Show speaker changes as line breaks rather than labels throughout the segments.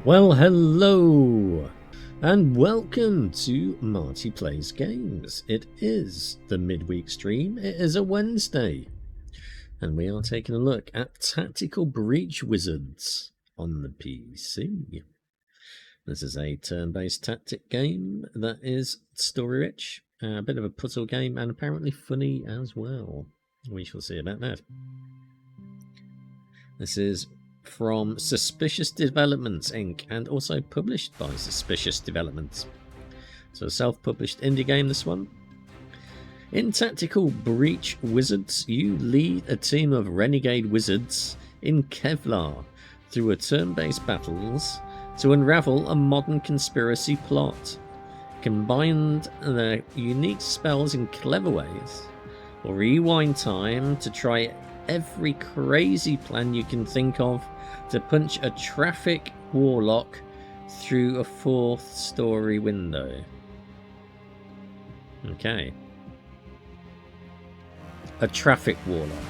Well, hello and welcome to Marty Plays Games. It is the midweek stream. It is a Wednesday and we are taking a look at Tactical Breach Wizards on the PC. This is a turn-based tactic game that is story-rich, a bit of a puzzle game, and apparently funny as well. We shall see about that. This is from Suspicious Developments Inc. and also published by Suspicious Developments. So a self-published indie game, this one. In Tactical Breach Wizards, you lead a team of renegade wizards in Kevlar through a turn-based battles to unravel a modern conspiracy plot. Combine their unique spells in clever ways, or rewind time to try every crazy plan you can think of to punch a traffic warlock through a 4th-story window. Okay. A traffic warlock.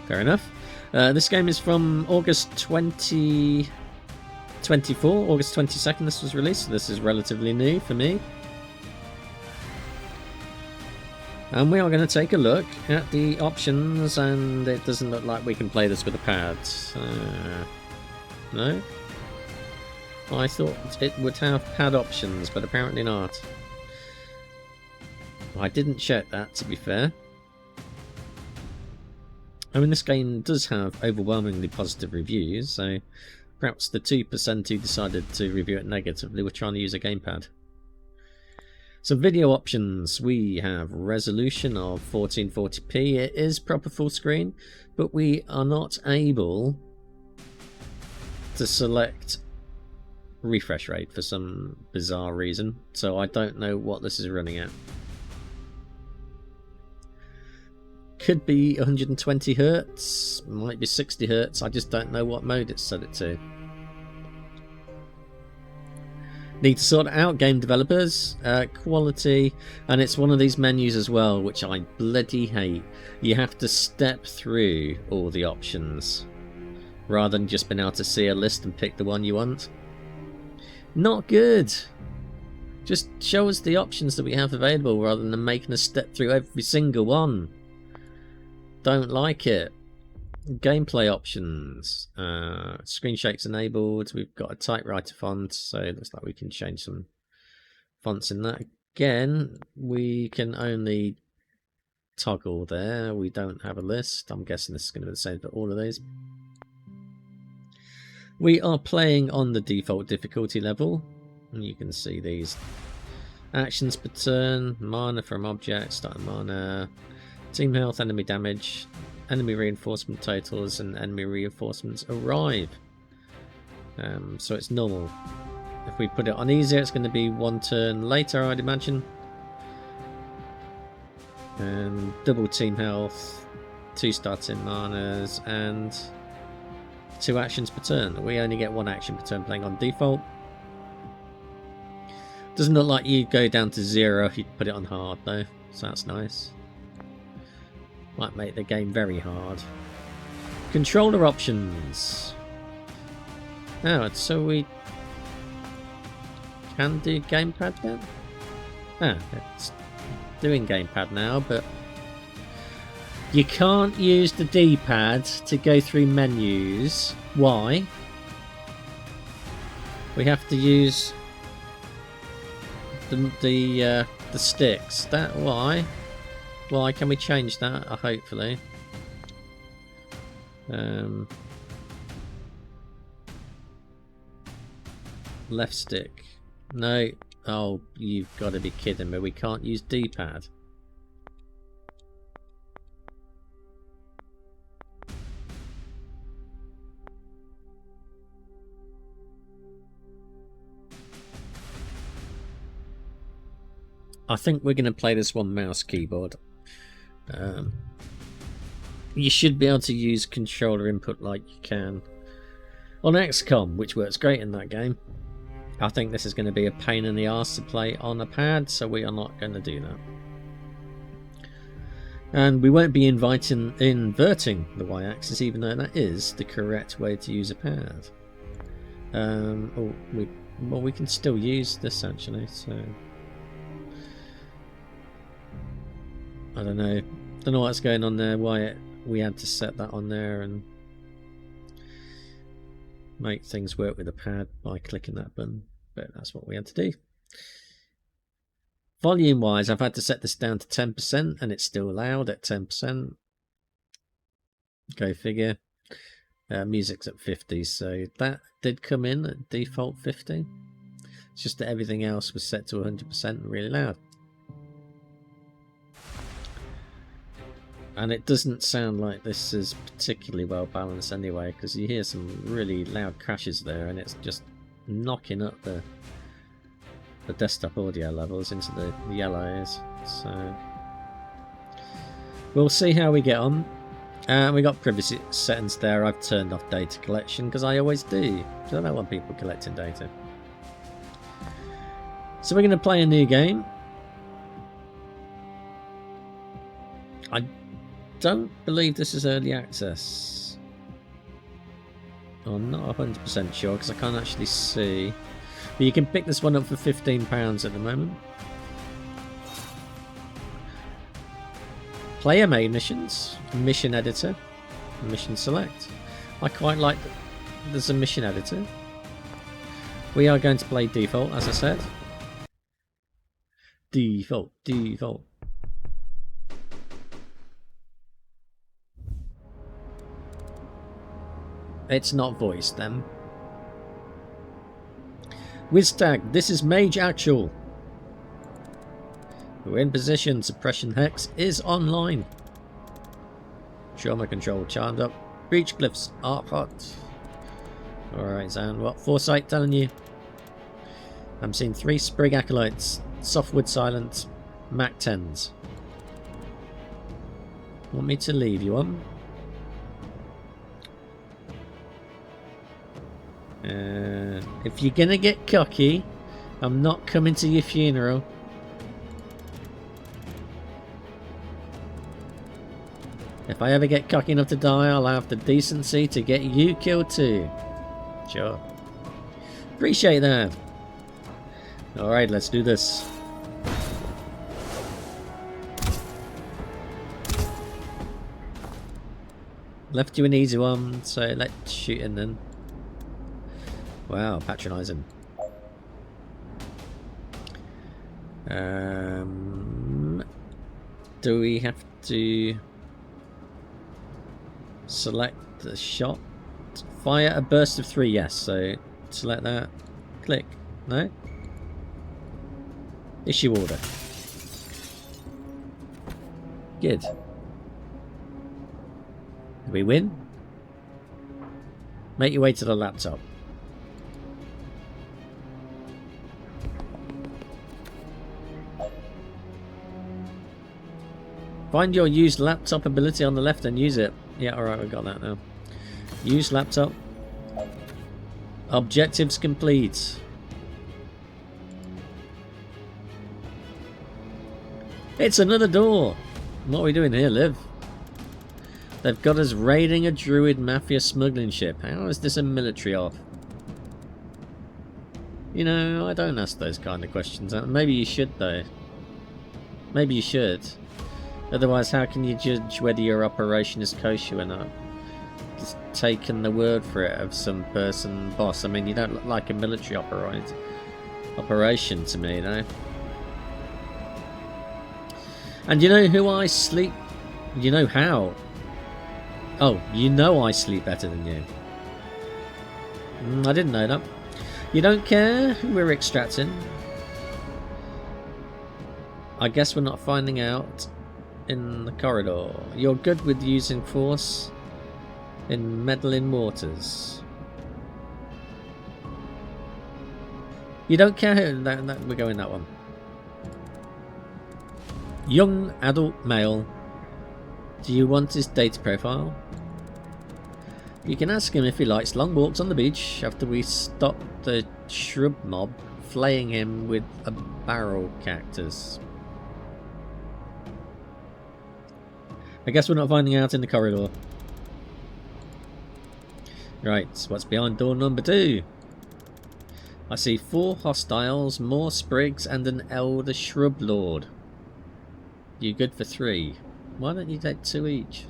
Fair enough. This game is from August 2024, August 22nd this was released, so this is relatively new for me. And we are going to take a look at the options, and it doesn't look like we can play this with a pad. No? I thought it would have pad options, but apparently not. I didn't check that, to be fair. I mean, this game does have overwhelmingly positive reviews, so perhaps the 2% who decided to review it negatively were trying to use a gamepad. So video options, we have resolution of 1440p. It is proper full screen, but we are not able to select refresh rate for some bizarre reason, so I don't know what this is running at. Could be 120 Hz, might be 60 Hz, I just don't know what mode it's set it to. Need to sort it out, game developers. Quality, and it's one of these menus as well, which I bloody hate. You have to step through all the options rather than just being able to see a list and pick the one you want. Not good. Just show us the options that we have available rather than making us step through every single one. Don't like it. Gameplay options, screen shakes enabled. We've got a typewriter font, so it looks like we can change some fonts in that. Again, we can only toggle there. We don't have a list. I'm guessing this is going to be the same for all of these. We are playing on the default difficulty level, and you can see these actions per turn, mana from objects, starting mana, team health, enemy damage, enemy reinforcement totals, and enemy reinforcements arrive. So it's normal. If we put it on easier, it's going to be 1 turn later, I'd imagine. And double team health, 2 starting manas, and 2 actions per turn. We only get 1 action per turn playing on default. Doesn't look like you go down to 0 if you put it on hard though, so that's nice. Might make the game very hard. Controller options. Oh, so we can do gamepad then? Ah, it's doing gamepad now, but you can't use the D-pad to go through menus. Why? We have to use the sticks. That why? Why can we change that? Hopefully. Left stick. No. Oh, you've got to be kidding me. We can't use D-pad. I think we're going to play this one mouse keyboard. You should be able to use controller input like you can on XCOM, which works great in that game. I think this is going to be a pain in the arse to play on a pad, so we are not going to do that. And we won't be inverting the y-axis, even though that is the correct way to use a pad. We can still use this actually, so I don't know what's going on there, why we had to set that on there and make things work with a pad by clicking that button, but that's what we had to do. Volume wise, I've had to set this down to 10% and it's still loud at 10%. Go figure. Music's at 50, so that did come in at default 50. It's just that everything else was set to 100% and really loud. And it doesn't sound like this is particularly well balanced anyway, because you hear some really loud crashes there and it's just knocking up the desktop audio levels into the yellows. So we'll see how we get on. We got privacy settings there. I've turned off data collection because I always do. I don't want people collecting data. So we're going to play a new game. I don't believe this is early access. I'm not 100% sure because I can't actually see. But you can pick this one up for £15 at the moment. Player made missions, mission editor, mission select. I quite like that there's a mission editor. We are going to play default, as I said. Default. It's not voiced then. WizTag, this is Mage Actual. We're in position. Suppression Hex is online. Trauma control charmed up. Breach glyphs are hot. Alright, Zan, what Foresight telling you? I'm seeing 3 Sprig Acolytes, Softwood Silent, Mac 10s. Want me to leave you on? If you're gonna get cocky, I'm not coming to your funeral. If I ever get cocky enough to die, I'll have the decency to get you killed too. Sure. Appreciate that. Alright, let's do this. Left you an easy one, so let's shoot in then. Wow, patronising. Do we have to select the shot? Fire a burst of 3, yes. So select that. Click. No? Issue order. Good. Did we win? Make your way to the laptop. Find your used laptop ability on the left and use it. Yeah, alright, we've got that now. Use laptop. Objectives complete. It's another door. What are we doing here, Liv? They've got us raiding a druid mafia smuggling ship. How is this a military op? You know, I don't ask those kind of questions. Maybe you should, though. Maybe you should. Otherwise, how can you judge whether your operation is kosher or not? Just taking the word for it of some person boss. I mean, you don't look like a military operation to me, you know? And you know who I sleep? You know how? Oh, you know I sleep better than you. I didn't know that. You don't care who we're extracting? I guess we're not finding out in the corridor. You're good with using force in meddling waters. You don't care who... we're going that one. Young adult male. Do you want his data profile? You can ask him if he likes long walks on the beach after we stop the shrub mob flaying him with a barrel cactus. I guess we're not finding out in the corridor. Right, so what's behind door number 2? I see 4 hostiles, more sprigs, and an elder shrub lord. You good for 3? Why don't you take 2 each?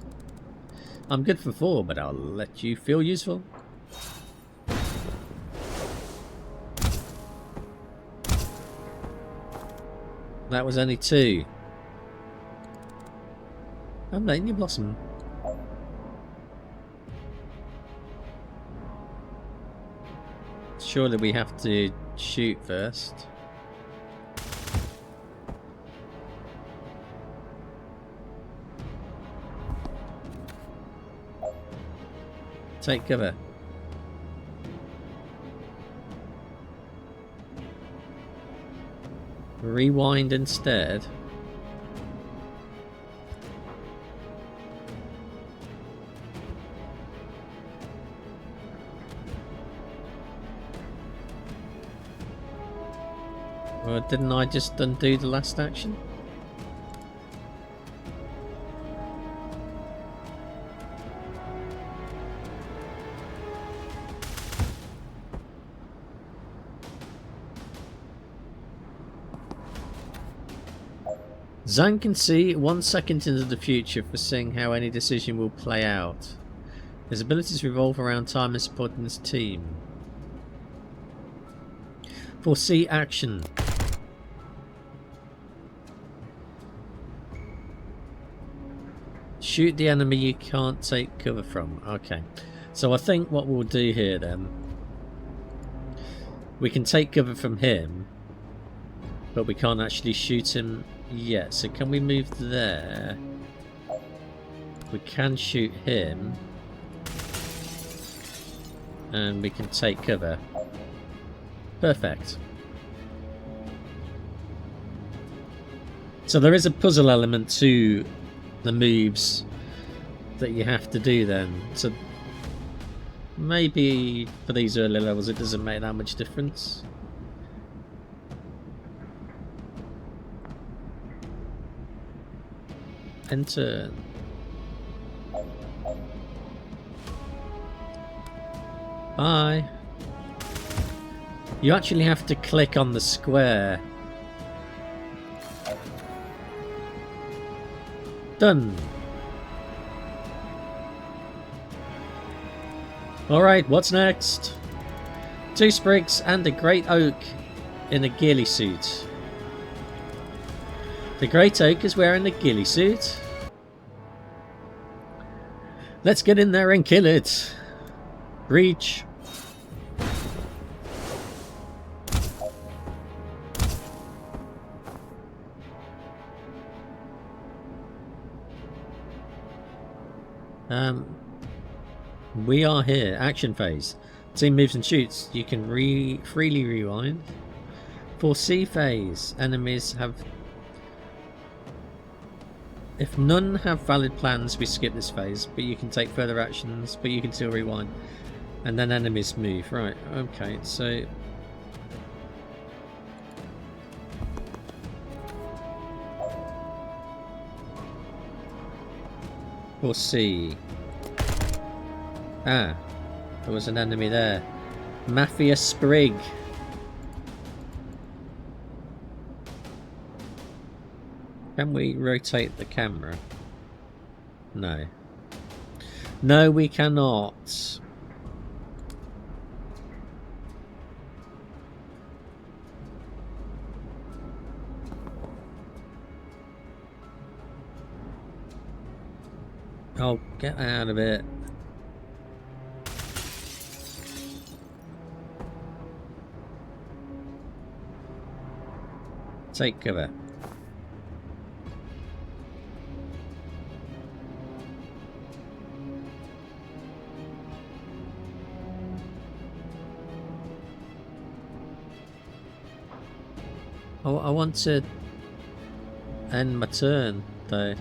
I'm good for 4, but I'll let you feel useful. That was only 2. I'm letting you blossom. Surely we have to shoot first. Take cover. Rewind instead. Or didn't I just undo the last action? Zhang can see 1 second into the future, foreseeing how any decision will play out. His abilities revolve around time and supporting his team. Foresee action. Shoot the enemy you can't take cover from. Okay. So I think what we'll do here then, we can take cover from him, but we can't actually shoot him yet. So can we move there? We can shoot him. And we can take cover. Perfect. So there is a puzzle element to the moves that you have to do then. So maybe for these early levels it doesn't make that much difference. Enter. Bye. You actually have to click on the square. Done. Alright, what's next? 2 sprigs and a great oak in a ghillie suit. The great oak is wearing a ghillie suit. Let's get in there and kill it. Reach. We are here. Action phase. Team moves and shoots. You can freely rewind. Foresee phase. Enemies have... If none have valid plans, we skip this phase, but you can take further actions, but you can still rewind. And then enemies move. Right, okay, so... Foresee. Ah, there was an enemy there. Mafia Sprig. Can we rotate the camera? No. No, we cannot. Oh, get out of it. Take cover. Oh, I want to end my turn, though.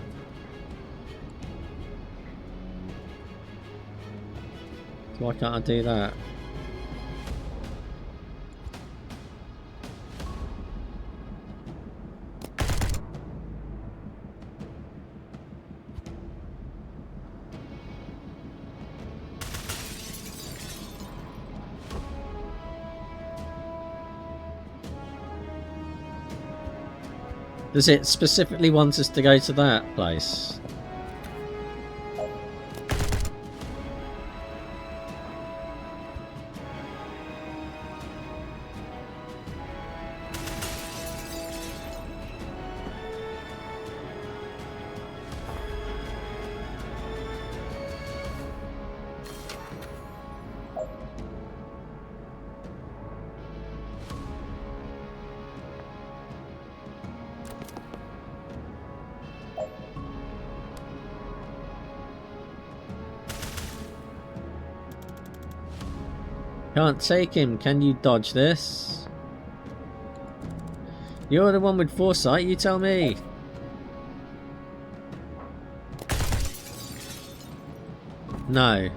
Why can't I do that? Does it specifically want us to go to that place? Can't take him. Can you dodge this? You're the one with foresight, you tell me. No.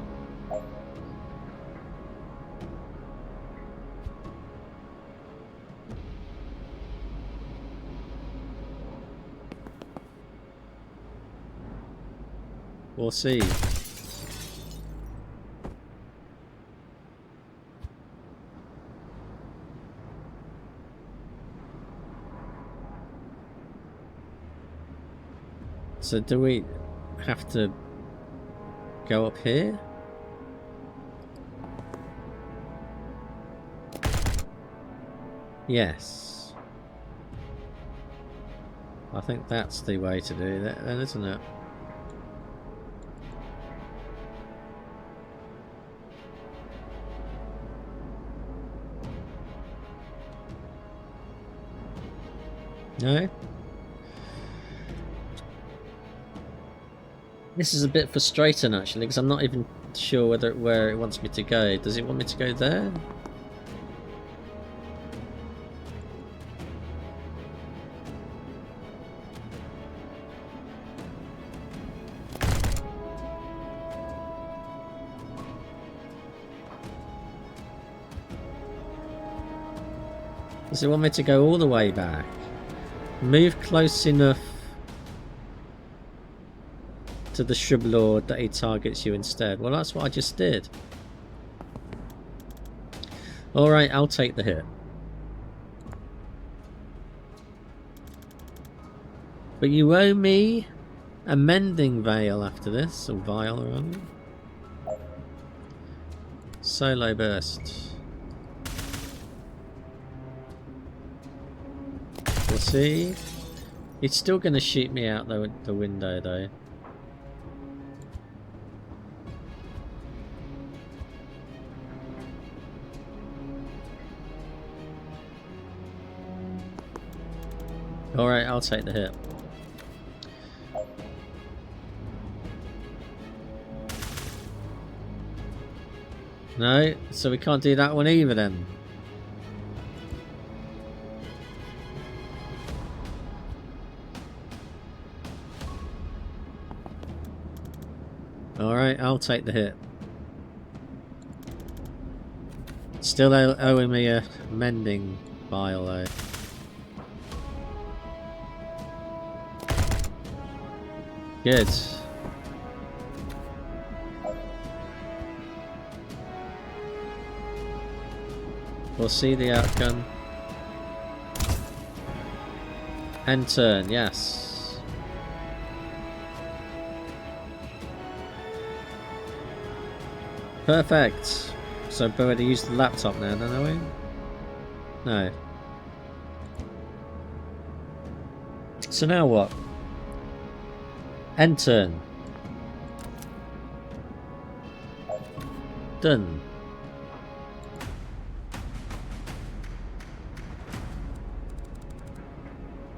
We'll see. So do we have to go up here? Yes. I think that's the way to do that then, isn't it? No? This is a bit frustrating actually, because I'm not even sure where it wants me to go. Does it want me to go there? Does it want me to go all the way back? Move close enough to the shrub lord that he targets you instead. Well, that's what I just did. Alright, I'll take the hit. But you owe me a mending veil after this, or vial rather. Solo burst. We'll see. It's still going to shoot me out the window though. Alright, I'll take the hit. No, so we can't do that one either then. Alright, I'll take the hit. Still owing me a mending vial though. Good. We'll see the outcome. End turn, yes. Perfect. So we're going to use the laptop now, don't we? No. So now what? End turn. Done.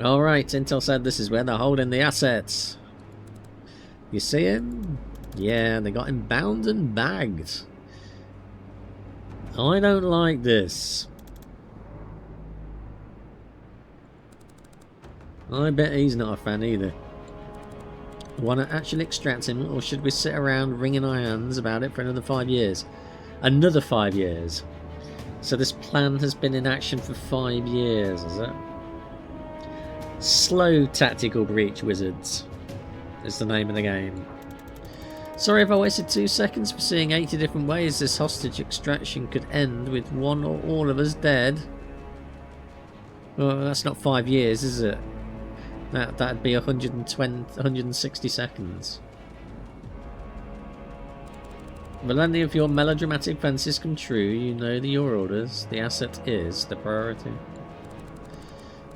Alright, Intel said this is where they're holding the assets. You see him? Yeah, they got him bound and bagged. I don't like this. I bet he's not a fan either. Want to actually extract him, or should we sit around wringing our hands about it for another 5 years? Another 5 years. So this plan has been in action for 5 years, is it? Slow Tactical Breach Wizards is the name of the game. Sorry if I wasted 2 seconds for seeing 80 different ways this hostage extraction could end with one or all of us dead. Well, that's not 5 years, is it? That'd be 120, 160 seconds. Will any of your melodramatic fancies come true? You know your orders. The asset is the priority.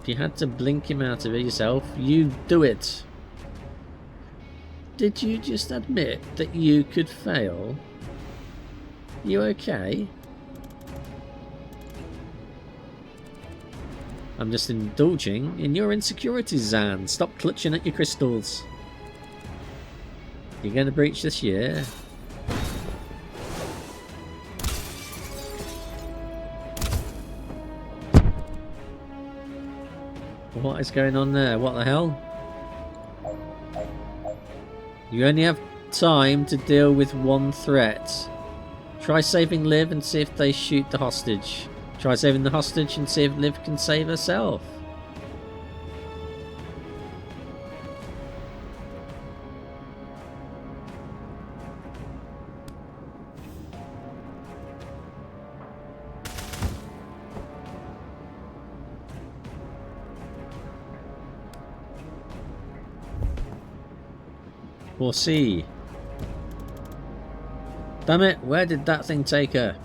If you had to blink him out of it yourself, you do it. Did you just admit that you could fail? You okay? I'm just indulging in your insecurities, Zan. Stop clutching at your crystals. You're going to breach this year. What is going on there? What the hell? You only have time to deal with one threat. Try saving Liv and see if they shoot the hostage. Try saving the hostage and see if Liv can save herself. We'll see. Damn it, where did that thing take her?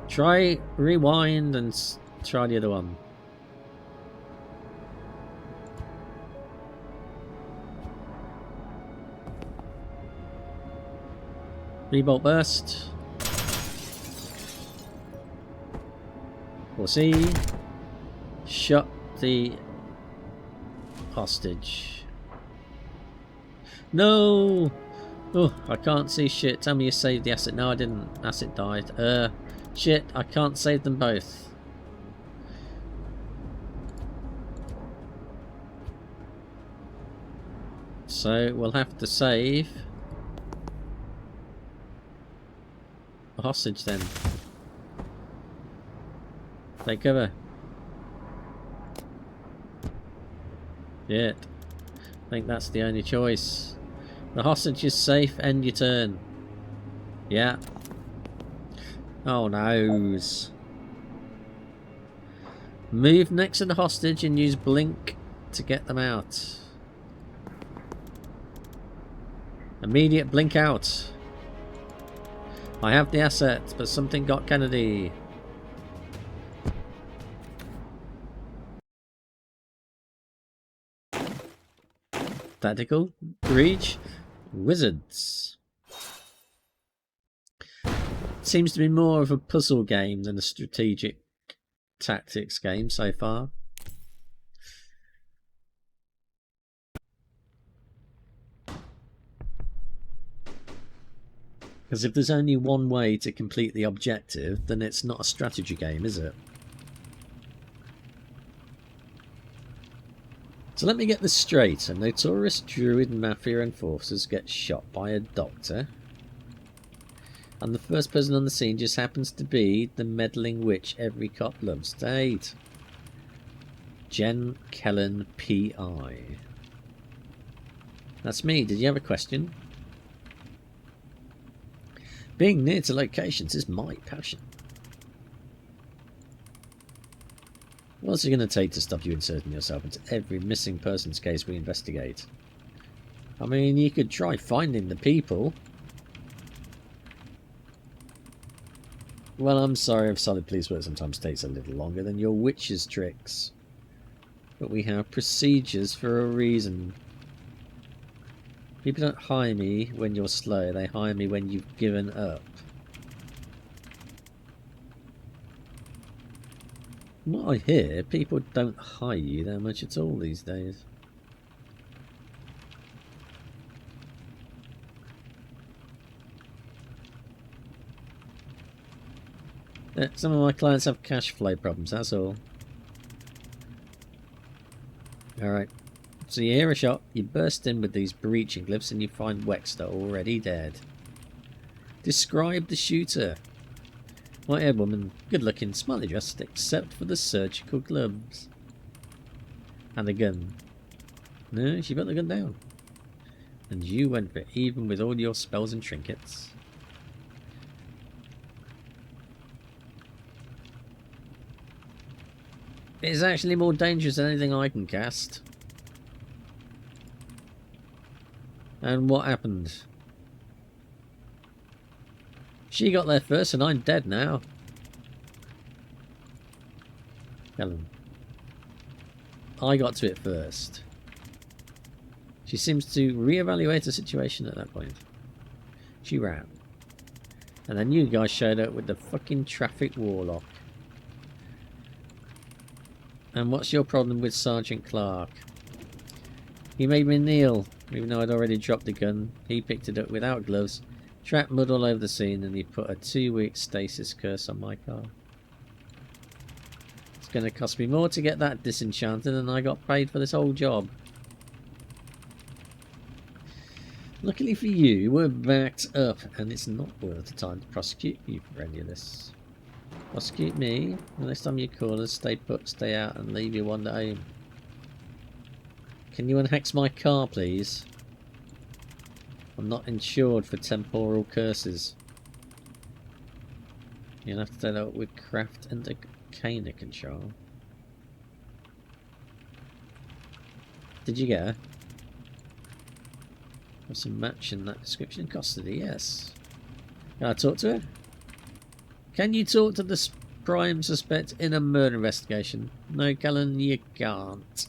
Try rewind and try the other one. Rebolt burst. We'll see. Shut the hostage. No! Oh, I can't see shit. Tell me you saved the asset. No, I didn't. Asset died. Shit, I can't save them both. So we'll have to save the hostage then. Take cover. Shit. I think that's the only choice. The hostage is safe, end your turn. Yeah. Oh noes. Move next to the hostage and use blink to get them out. Immediate blink out. I have the asset, but something got Kennedy. Tactical breach. Wizards. Seems to be more of a puzzle game than a strategic tactics game so far. Because if there's only one way to complete the objective, then it's not a strategy game, is it? So let me get this straight. A notorious druid mafia enforcers get shot by a doctor. And the first person on the scene just happens to be the meddling witch every cop loves to hate. Jen Kellen P.I. That's me. Did you have a question? Being near to locations is my passion. What's it going to take to stop you inserting yourself into every missing persons case we investigate? I mean, you could try finding the people. Well, I'm sorry if solid police work sometimes takes a little longer than your witch's tricks. But we have procedures for a reason. People don't hire me when you're slow, they hire me when you've given up. From what I hear, people don't hire you that much at all these days. Some of my clients have cash flow problems, that's all. Alright. So you hear a shot, you burst in with these breaching glyphs and you find Wexter already dead. Describe the shooter. White-haired woman, good-looking, smartly dressed, except for the surgical gloves. And the gun. No, she put the gun down. And you went for it, even with all your spells and trinkets. It's actually more dangerous than anything I can cast. And what happened? She got there first and I'm dead now. Helen. I got to it first. She seems to reevaluate the situation at that point. She ran. And then you guys showed up with the fucking traffic warlock. And what's your problem with Sergeant Clark? He made me kneel, even though I'd already dropped the gun. He picked it up without gloves, trapped mud all over the scene, and he put a 2-week stasis curse on my car. It's going to cost me more to get that disenchanted than I got paid for this whole job. Luckily for you, we're backed up, and it's not worth the time to prosecute you for any of this. Prosecute me. The next time you call us, stay put, stay out, and leave your one at home. Can you unhex my car, please? I'm not insured for temporal curses. You'll have to take that up with Craft and Arcana control. Did you get her? Have some match in that description. Custody, yes. Can I talk to her? Can you talk to the prime suspect in a murder investigation? No, Callan, you can't.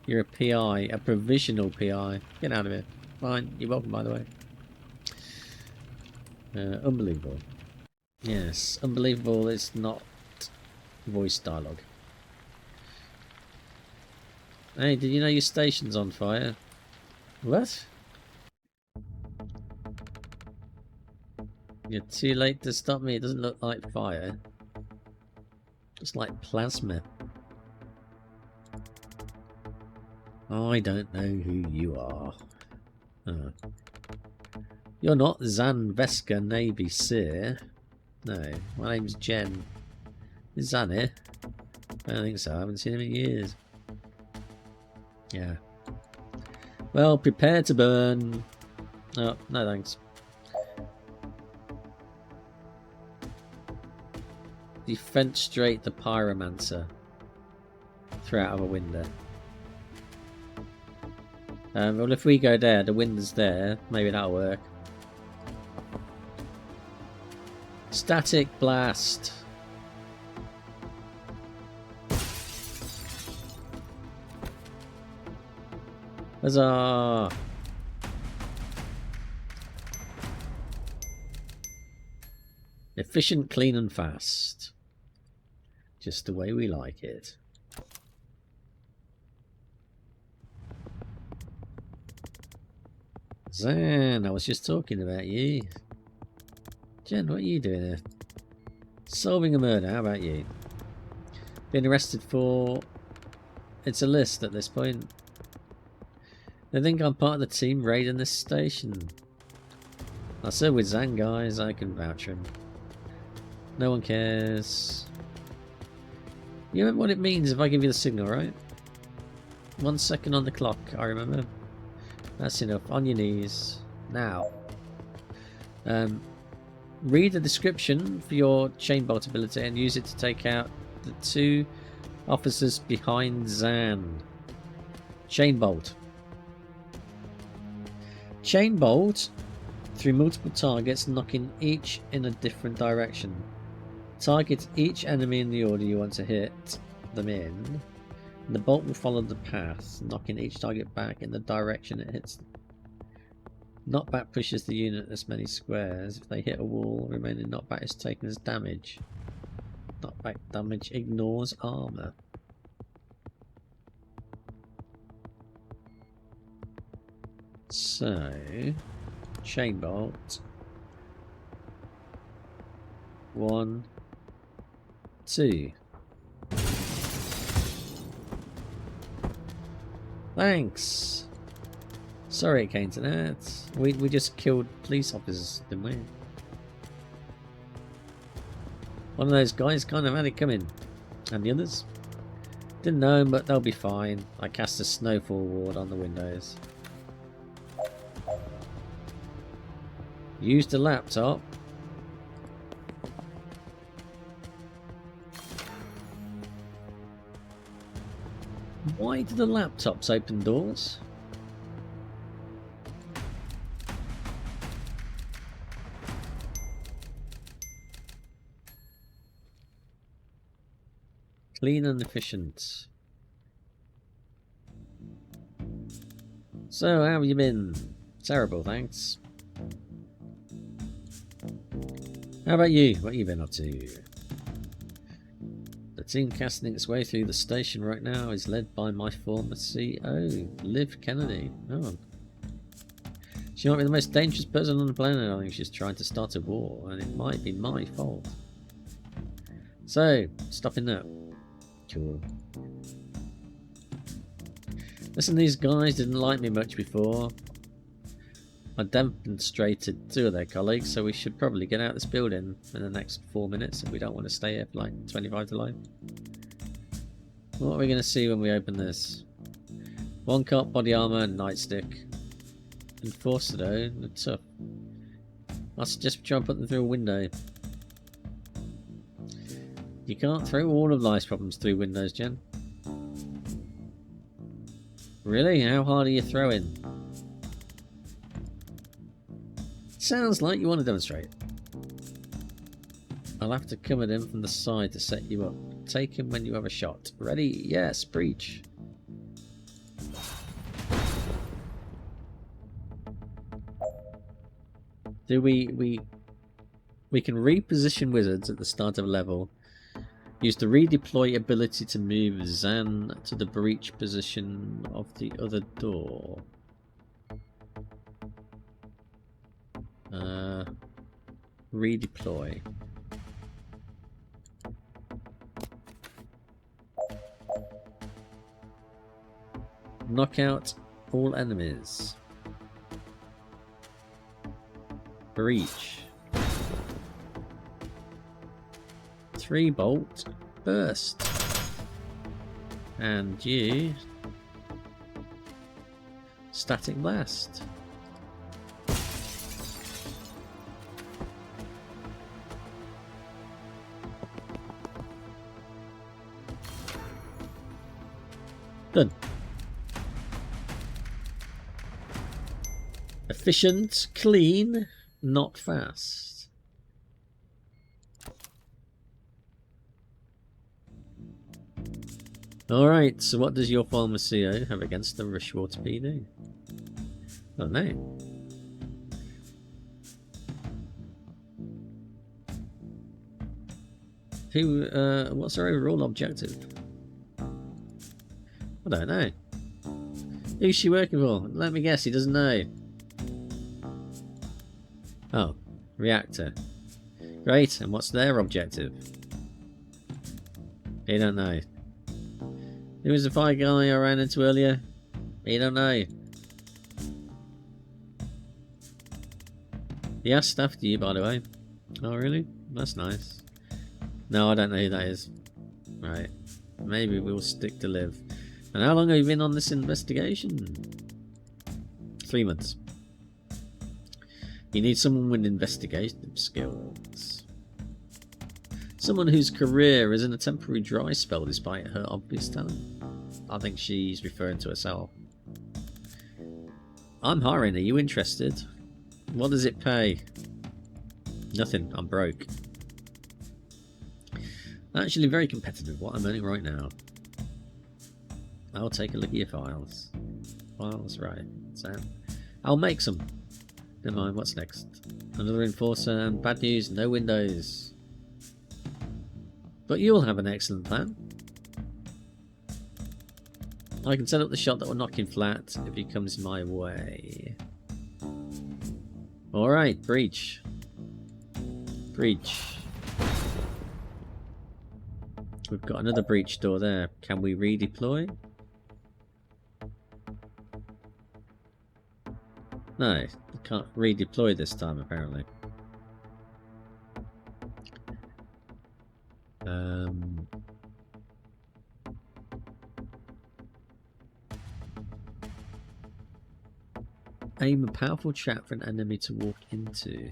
You're a PI, a provisional PI. Get out of here. Fine, you're welcome, by the way. Unbelievable. Yes, unbelievable. It's not voice dialogue. Hey, did you know your station's on fire? What? You're too late to stop me. It doesn't look like fire. It's like plasma. I don't know who you are. You're not Zan Veska Navy Seer. No, my name's Jen. Is Zan here? I don't think so. I haven't seen him in years. Yeah. Well, prepare to burn. Oh, no thanks. Defenstrate the pyromancer. Throw out of a window. Well, if we go there, the window's there. Maybe that'll work. Static blast. Huzzah! Efficient, clean and fast. Just the way we like it. Zan, I was just talking about you. Jen, what are you doing here? Solving a murder, how about you? Being arrested for... It's a list at this point. They think I'm part of the team raiding this station. I said with Zan, guys, I can vouch for him. No one cares. You remember what it means if I give you the signal, right? 1 second on the clock, I remember. That's enough. On your knees. Now. Read the description for your chain bolt ability and use it to take out the 2 officers behind Zan. Chain bolt. Chain bolt through multiple targets, knocking each in a different direction. Target each enemy in the order you want to hit them in. And the bolt will follow the path, knocking each target back in the direction it hits them. Knockback pushes the unit as many squares. If they hit a wall, remaining knockback is taken as damage. Knockback damage ignores armor. So, chain bolt. 1, 2. Thanks. Sorry it came to that. We just killed police officers, didn't we? One of those guys kind of had it coming. And the others? Didn't know them, but they'll be fine. I cast a snowfall ward on the windows. Used the laptop. Why do the laptops open doors? Clean and efficient. So, how have you been? Terrible, thanks. How about you? What have you been up to? The team casting its way through the station right now is led by my former CO, Liv Kennedy. Oh. She might be the most dangerous person on the planet. I think she's trying to start a war, and it might be my fault. So, stopping that. Cool. Listen, these guys didn't like me much before. I demonstrated 2 of their colleagues, so we should probably get out of this building in the next 4 minutes if we don't want to stay here for like 25 to life. What are we going to see when we open this? 1 cop, body armor, and nightstick. Enforcer though, they're tough. I suggest we try and put them through a window. You can't throw all of life's problems through windows, Jen. Really? How hard are you throwing? Sounds like you want to demonstrate. I'll have to come at him from the side to set you up. Take him when you have a shot. Ready? Yes, breach. Do we can reposition wizards at the start of a level. Use the redeploy ability to move Zan to the breach position of the other door. Redeploy. Knock out all enemies. Breach. 3-bolt burst. And you static blast. Done. Efficient, clean, not fast. Alright, so what does your former CO have against the Rushwater PD? Oh no. What's our overall objective? I don't know. Who's she working for? Let me guess, he doesn't know. Oh, reactor. Great, and what's their objective? He don't know. Who was the fire guy I ran into earlier? He don't know. He asked after you, by the way. Oh really? That's nice. No, I don't know who that is. Right. Maybe we'll stick to Liv. And how long have you been on this investigation? 3 months. You need someone with investigative skills. Someone whose career is in a temporary dry spell despite her obvious talent. I think she's referring to herself. I'm hiring, are you interested? What does it pay? Nothing, I'm broke. Actually very competitive, what I'm earning right now. I'll take a look at your files. Files, right. So, I'll make some. Never mind, what's next? Another enforcer, and bad news, no windows. But you'll have an excellent plan. I can set up the shot that will knock him flat if he comes my way. Alright, breach. Breach. We've got another breach door there. Can we redeploy? No, we can't redeploy this time apparently. Aim a powerful trap for an enemy to walk into.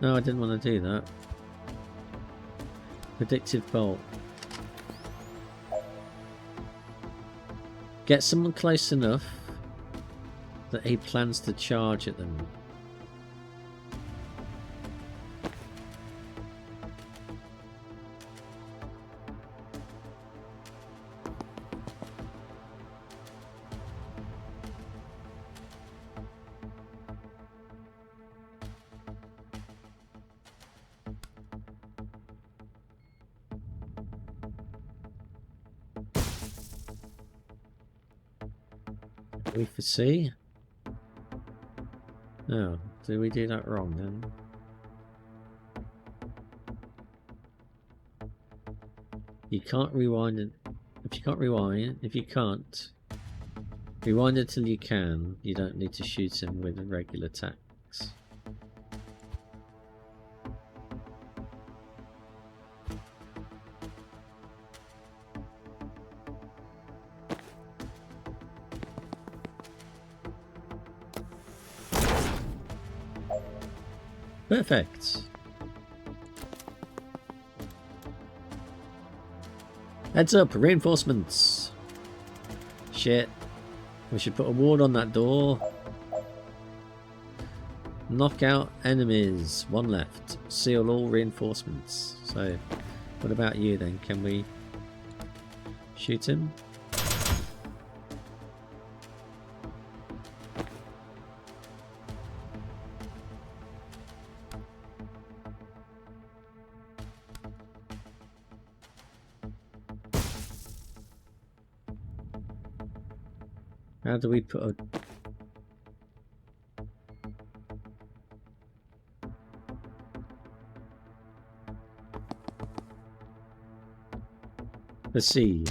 No, I didn't want to do that. Predictive bolt. Get someone close enough that he plans to charge at them. We foresee? Oh, did we do that wrong then? You can't rewind it. If you can't rewind, if you can't rewind it till you can, you don't need to shoot him with regular attacks. Perfect. Heads up, reinforcements. Shit. We should put a ward on that door. Knock out enemies. One left. Seal all reinforcements. So, what about you then? Can we shoot him? How do we put a... Let's see.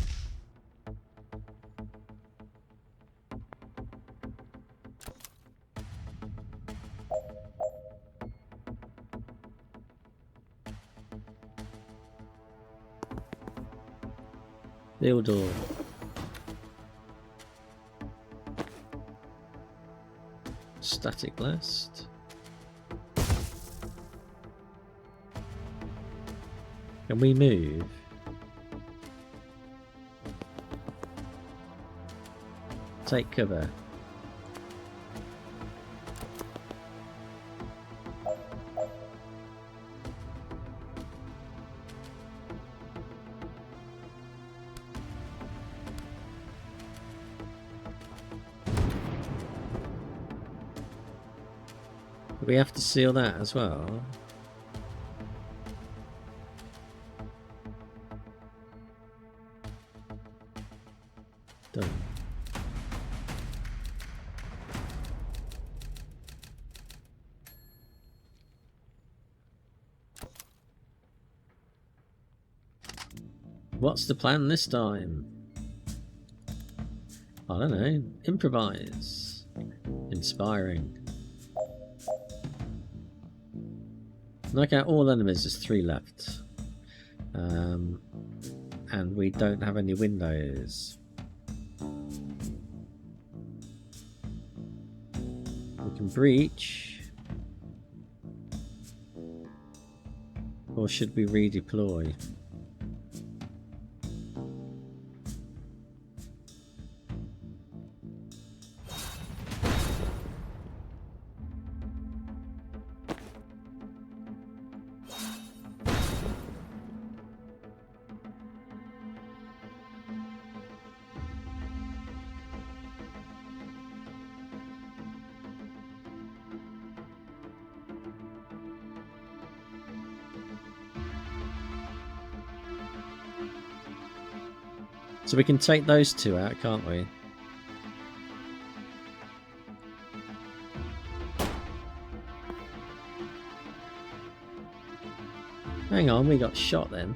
Dildo. Static blast. Can we move? Take cover. We have to seal that as well. Done. What's the plan this time? I don't know. Improvise. Inspiring. Knock out all enemies, there's 3 left. And we don't have any windows. We can breach. Or should we redeploy? So we can take those 2 out, can't we? Hang on, we got shot then.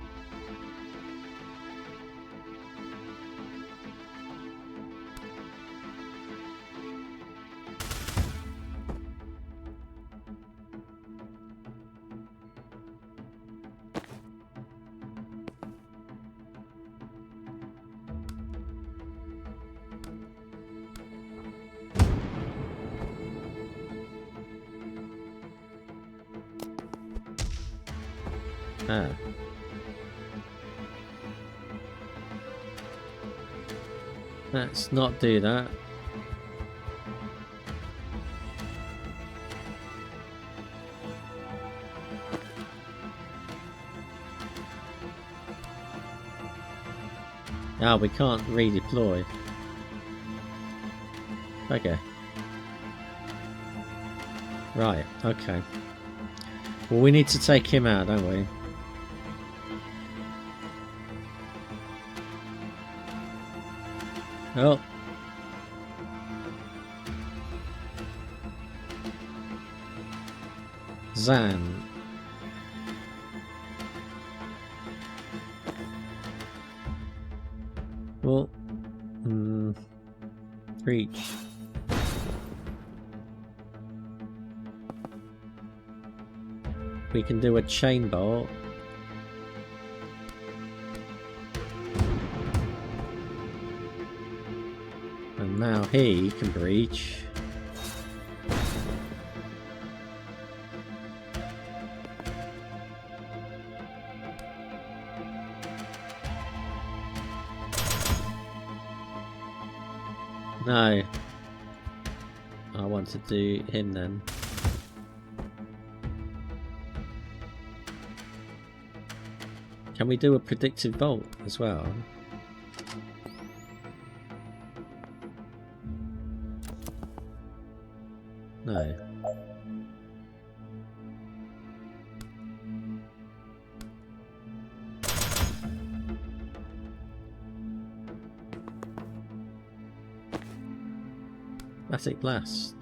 Ah. Let's not do that. Ah, we can't redeploy. Okay. Right, okay. Well, we need to take him out, don't we? Oh. Zan. Well, reach. We can do a chain bolt. And now he can breach. No. I want to do him then. Can we do a predictive bolt as well? No. Static blast.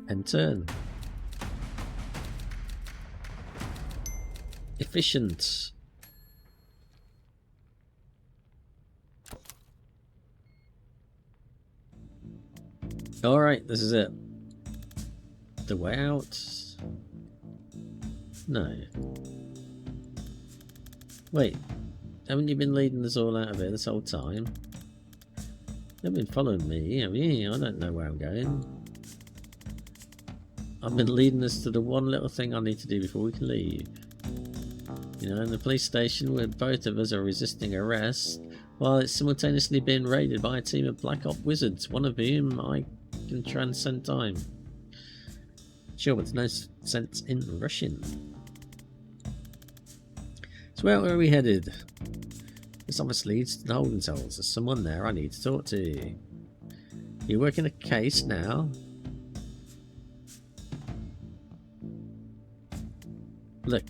And turn. Efficient. Alright, this is it. The way out? No. Wait, haven't you been leading us all out of here this whole time? You've been following me, have you? I don't know where I'm going. I've been leading us to the one little thing I need to do before we can leave. You know, in the police station where both of us are resisting arrest, while it's simultaneously being raided by a team of Black Op wizards, one of whom I can transcend time. Sure, but there's no sense in rushing. So where are we headed? This office leads to the holding cells. There's someone there I need to talk to. You're working a case now? Look,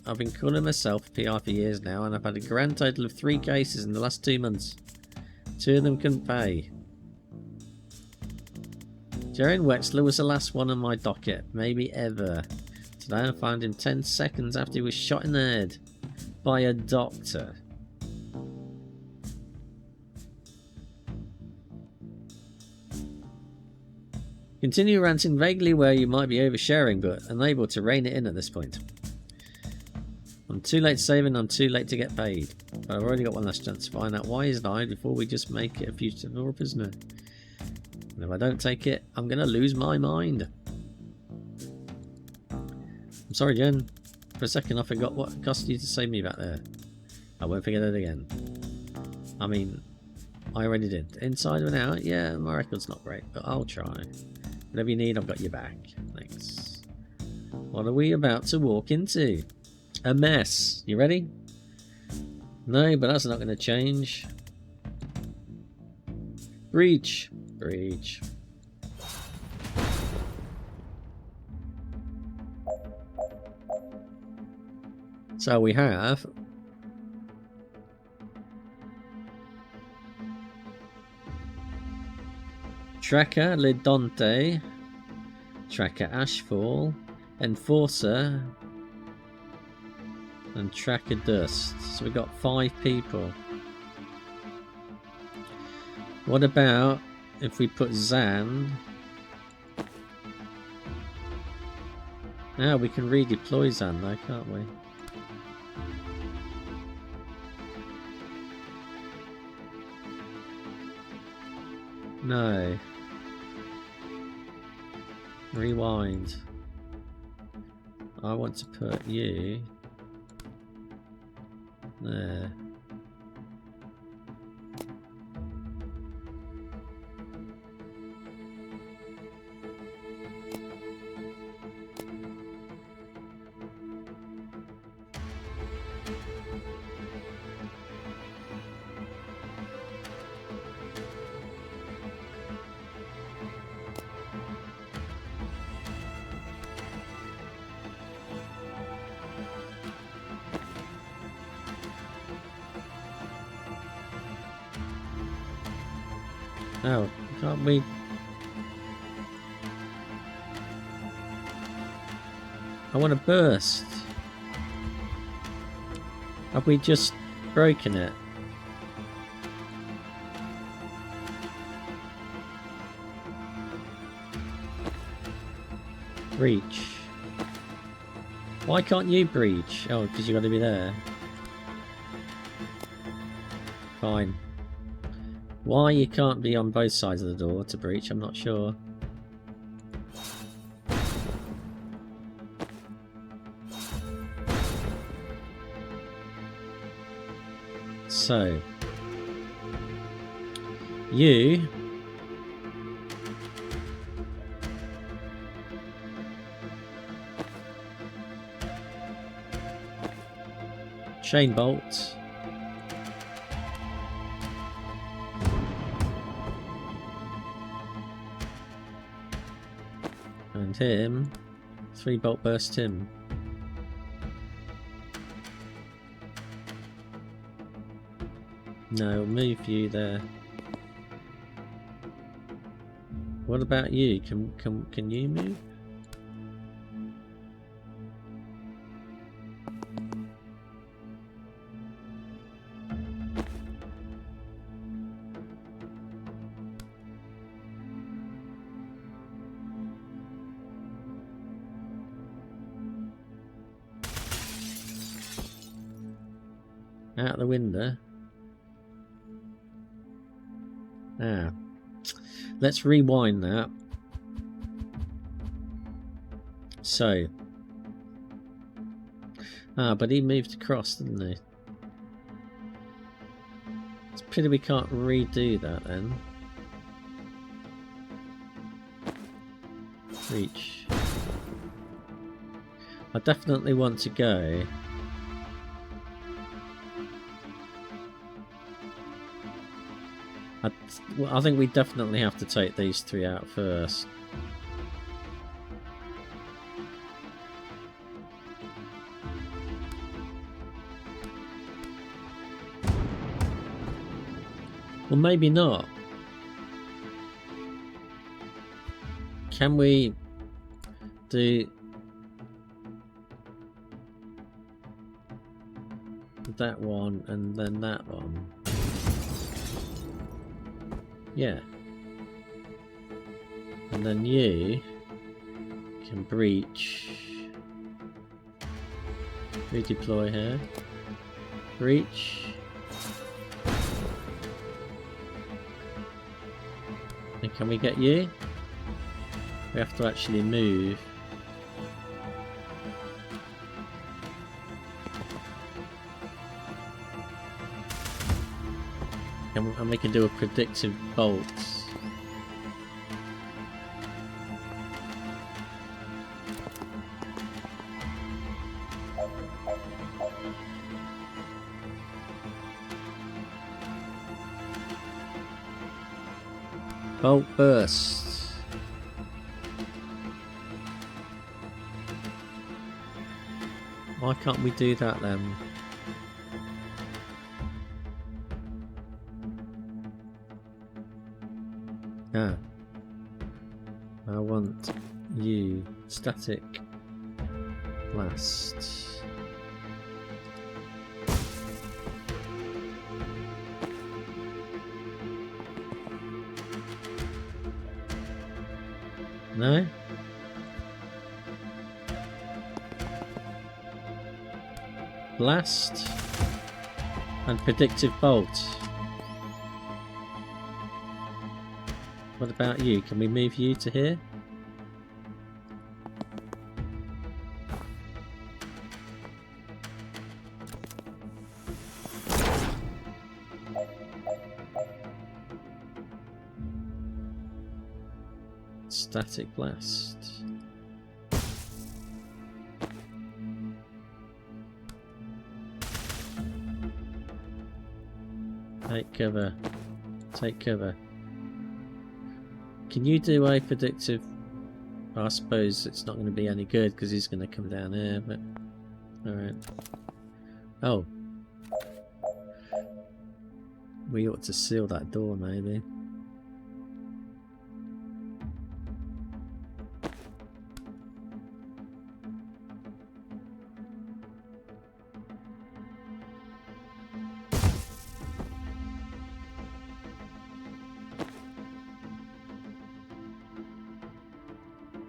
I've been calling myself PR for years now, and I've had a grand total of 3 cases in the last 2 months. 2 of them couldn't pay. Jaron Wexler was the last one on my docket, maybe ever. Today I found him 10 seconds after he was shot in the head by a doctor. Continue ranting, vaguely aware you might be oversharing, but unable to rein it in at this point. I'm too late to save and I'm too late to get paid. But I've already got one last chance to find out why he's died before we just make it a fugitive or a prisoner. And if I don't take it, I'm going to lose my mind. I'm sorry, Jen. For a second I forgot what it cost you to save me back there. I won't forget it again. I mean, I already did. Inside and out, yeah, my record's not great, but I'll try. Whatever you need, I've got your back. Thanks. What are we about to walk into? A mess. You ready? No, but that's not going to change. Breach. Breach. So we have Tracker Lidonte, Tracker Ashfall, Enforcer, and Tracker Dust. So we've got 5 people. What about if we put Zan? Now we can redeploy Zan though, can't we? No. Rewind. I want to put you there. Oh, can't we? I want to burst. Have we just broken it? Breach. Why can't you breach? Oh, because you got to be there. Fine. Why you can't be on both sides of the door to breach, I'm not sure. So, you chain bolt. And him 3-bolt burst him. No, move you there. What about you? Can you move? Out the window. Ah. Let's rewind that. So. Ah, but he moved across, didn't he? It's a pity we can't redo that then. Reach. I definitely want to go. I think we definitely have to take these 3 out first. Well, maybe not. Can we do that one and then that one? Yeah. And then you can breach. Redeploy here. Breach. And can we get you? We have to actually move. And we can do a predictive bolt. Bolt burst. Why can't we do that then? Ah. I want you. Static blast. No? Blast and predictive bolt. What about you? Can we move you to here? Static blast. Take cover. Take cover. Can you do a predictive? I suppose it's not going to be any good because he's going to come down here, but alright. Oh. We ought to seal that door maybe.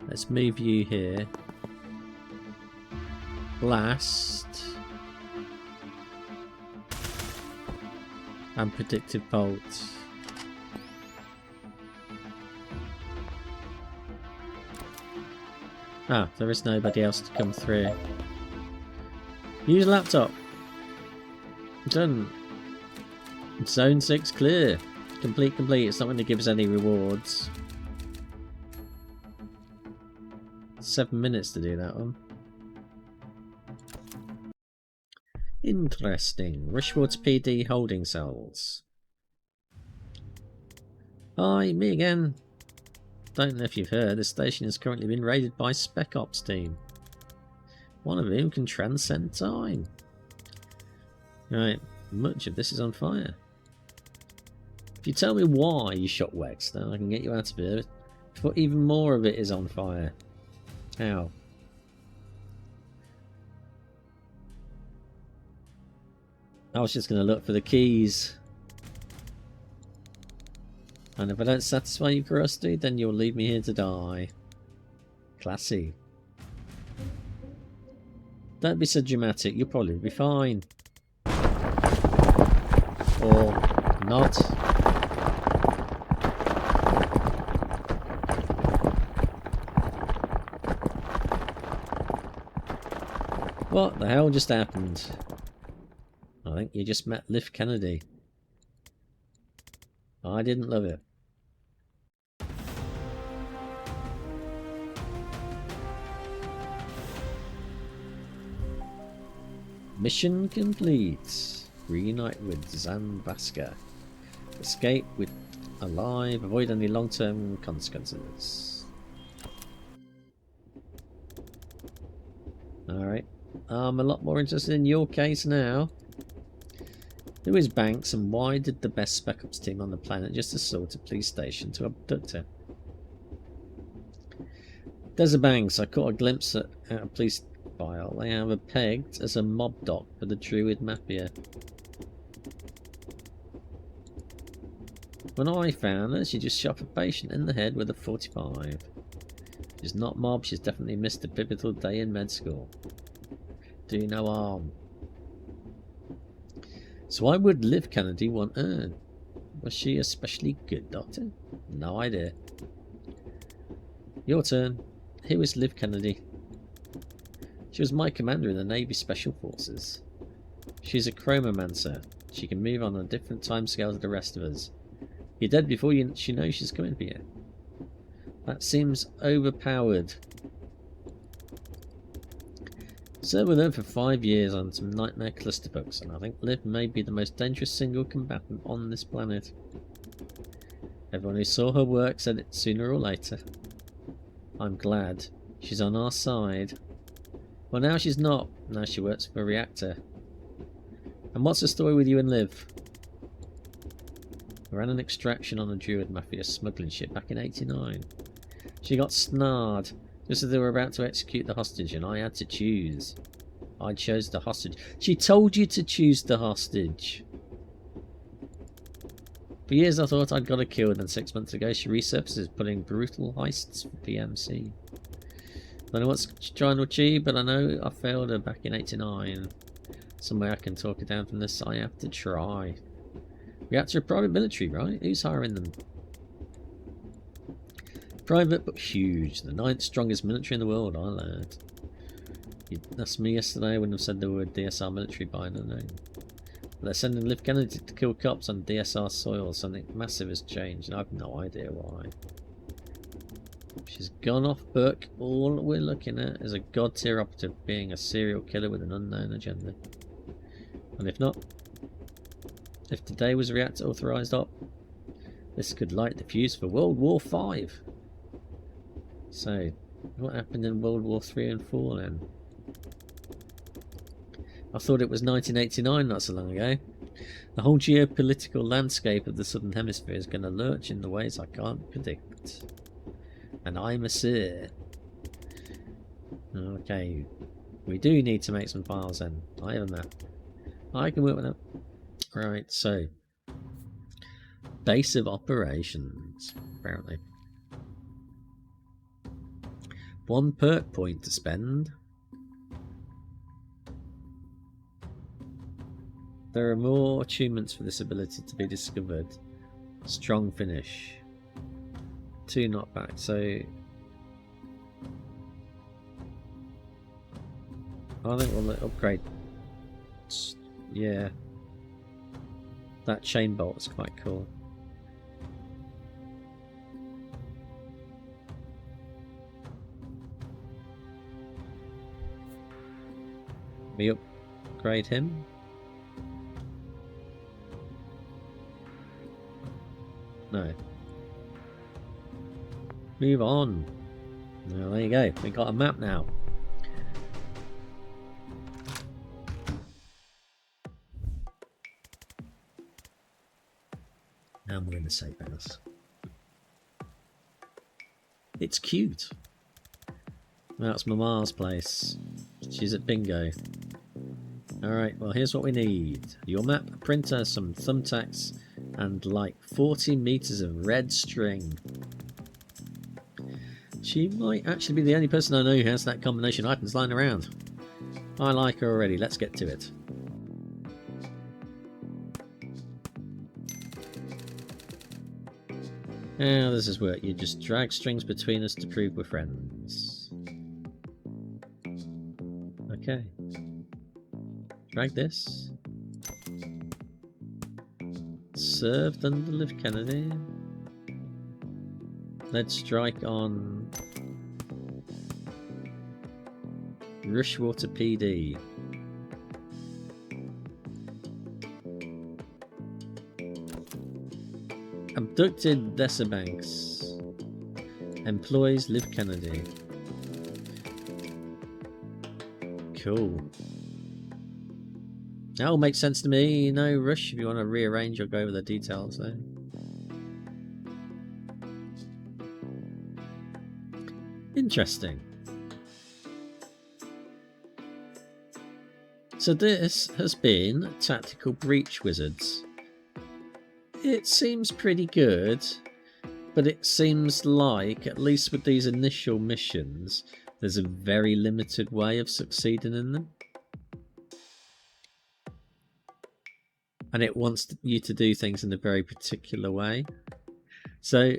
Let's move you here. Blast. And predictive bolt. Ah, there is nobody else to come through. Use laptop. Done. Zone 6 clear. Complete. It's not going to give us any rewards. 7 minutes to do that one. Interesting. Rushwater PD holding cells. Hi, me again. Don't know if you've heard, the station has currently been raided by Spec Ops team. One of whom can transcend time. Right, much of this is on fire. If you tell me why you shot Wex, then I can get you out of here. But even more of it is on fire. How? I was just going to look for the keys. And if I don't satisfy you, Krusty, then you'll leave me here to die. Classy. Don't be so dramatic, you'll probably be fine. Or not. What the hell just happened? I think you just met Liv Kennedy. I didn't love it. Mission complete. Reunite with Zambaska. Escape with alive. Avoid any long-term consequences. Alright. I'm a lot more interested in your case now. Who is Banks and why did the best Spec Ops team on the planet just assault a police station to abduct her? There's a Banks. I caught a glimpse at a police file. They have her pegged as a mob doc for the Druid Mafia. When I found her, she just shot a patient in the head with a 45. She's not mob, she's definitely missed a pivotal day in med school. Do no harm. So why would Liv Kennedy want her? Was she especially good, Doctor? No idea. Your turn. Who is Liv Kennedy? She was my commander in the Navy Special Forces. She's a chromomancer. She can move on a different timescale to the rest of us. You're dead before she knows she's coming for you. That seems overpowered. Served with her for 5 years on some nightmare clusterbugs, and I think Liv may be the most dangerous single combatant on this planet. Everyone who saw her work said it sooner or later. I'm glad. She's on our side. Well, now she's not. Now she works for a reactor. And what's the story with you and Liv? We ran an extraction on a Druid Mafia smuggling ship back in '89. She got snared just as they were about to execute the hostage, and I had to choose. I chose the hostage. She told you to choose the hostage. For years I thought I'd got her killed, and 6 months ago she resurfaces, pulling brutal heists for PMC. I don't know what she's trying to achieve, but I know I failed her back in '89. Some way I can talk her down from this, I have to try. Reactor private military, right? Who's hiring them? Private but huge. The 9th strongest military in the world, I learned. That's me yesterday. I wouldn't have said they were DSR military by the name. They're sending Liv Kennedy to kill cops on DSR soil. Something massive has changed, and I have no idea why. She's gone off book. All we're looking at is a god tier operative being a serial killer with an unknown agenda. And if not, if today was a reactor authorized op, this could light the fuse for World War V. So, what happened in World War III and IV then? I thought it was 1989 not so long ago. The whole geopolitical landscape of the Southern Hemisphere is going to lurch in the ways I can't predict. And I'm a sir. Okay, we do need to make some files then. I have a map. I can work with that. Right, so base of operations, apparently. 1 perk point to spend. There are more achievements for this ability to be discovered. Strong finish. 2 knockback, so I think we'll upgrade. Yeah, that chain bolt is quite cool. We upgrade him. No. Move on. Well, there you go. We got a map now. And we're in the safe house. It's cute. That's Mama's place. She's at bingo. Alright, well here's what we need. Your map, a printer, some thumbtacks, and like 40 meters of red string. She might actually be the only person I know who has that combination of items lying around. I like her already. Let's get to it. Now this is where you just drag strings between us to prove we're friends. Okay. Drag this. Served under Liv Kennedy. Let's strike on Rushwater PD. Abducted Dessabanks. Employs Liv Kennedy. Cool. That all makes sense to me. No rush if you want to rearrange or go over the details there. Interesting. So this has been Tactical Breach Wizards. It seems pretty good, but it seems like, at least with these initial missions, there's a very limited way of succeeding in them. And it wants you to do things in a very particular way. So,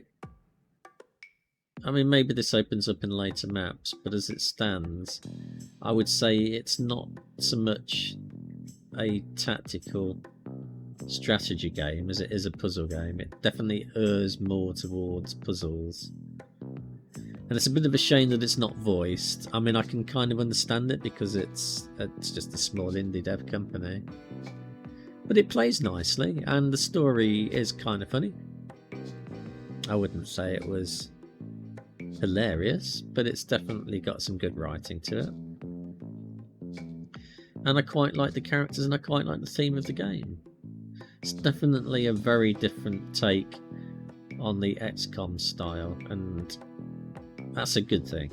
I mean, maybe this opens up in later maps, but as it stands, I would say it's not so much a tactical strategy game as it is a puzzle game. It definitely errs more towards puzzles. And it's a bit of a shame that it's not voiced. I mean, I can kind of understand it because it's just a small indie dev company. But it plays nicely, and the story is kind of funny. I wouldn't say it was hilarious, but it's definitely got some good writing to it. And I quite like the characters, and I quite like the theme of the game. It's definitely a very different take on the XCOM style, and that's a good thing.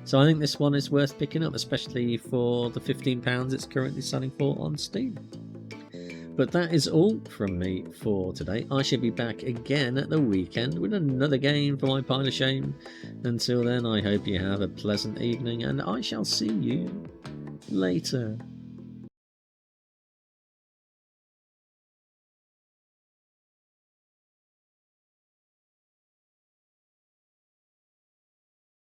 So I think this one is worth picking up, especially for the £15 it's currently selling for on Steam. But that is all from me for today. I shall be back again at the weekend with another game for my pile of shame. Until then, I hope you have a pleasant evening, and I shall see you later.